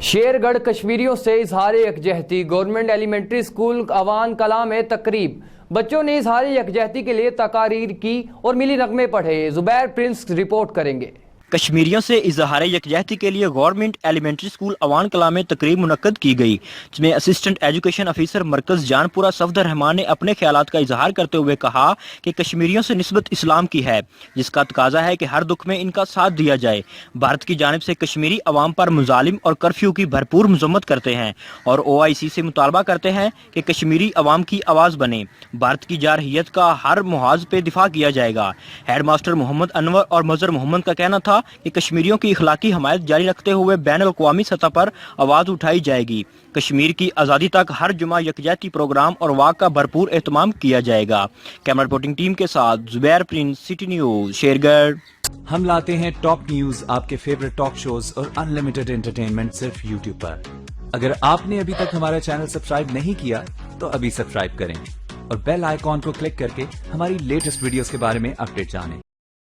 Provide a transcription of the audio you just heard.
شیرگڑھ کشمیریوں سے اظہار یکجہتی، گورنمنٹ ایلیمنٹری اسکول اوان کلاں میں تقریب، بچوں نے اظہار یکجہتی کے لیے تقاریر کی اور ملی نغمے پڑھے۔ زبیر پرنس رپورٹ کریں گے۔ کشمیریوں سے اظہار یکجہتی کے لیے گورنمنٹ ایلیمنٹری اسکول اوان کلاں میں تقریب منعقد کی گئی، جس میں اسسٹنٹ ایجوکیشن افیسر مرکز جان پورہ صفدر رحمان نے اپنے خیالات کا اظہار کرتے ہوئے کہا کہ کشمیریوں سے نسبت اسلام کی ہے، جس کا تقاضا ہے کہ ہر دکھ میں ان کا ساتھ دیا جائے۔ بھارت کی جانب سے کشمیری عوام پر مظالم اور کرفیو کی بھرپور مذمت کرتے ہیں اور OIC سے مطالبہ کرتے ہیں کہ کشمیری عوام کی آواز بنے۔ بھارت کی جارحیت کا ہر محاذ پہ دفاع کیا جائے گا۔ ہیڈ ماسٹر محمد انور اور مظہر محمد کا کہنا تھا کہ کشمیریوں کی اخلاقی حمایت جاری رکھتے ہوئے بین الاقوامی سطح پر آواز اٹھائی جائے گی۔ کشمیر کی آزادی تک ہر جمعہ یکجہتی پروگرام اور واک کا بھرپور اہتمام کیا جائے گا۔ کیمرہ رپورٹنگ ٹیم کے ساتھ زبیر پرنس، سٹی نیوز، شیرگڑھ۔ ہم لاتے ہیں ٹاپ نیوز، آپ کے فیورٹ ٹاک شوز اور انلمیٹڈ انٹرٹینمنٹ صرف YouTube پر۔ اگر آپ نے ابھی تک ہمارا چینل سبسکرائب نہیں کیا تو ابھی سبسکرائب کریں اور بیل آئیکن کو کلک کر کے ہماری لیٹسٹ ویڈیوز کے بارے میں اپڈیٹ جانیں۔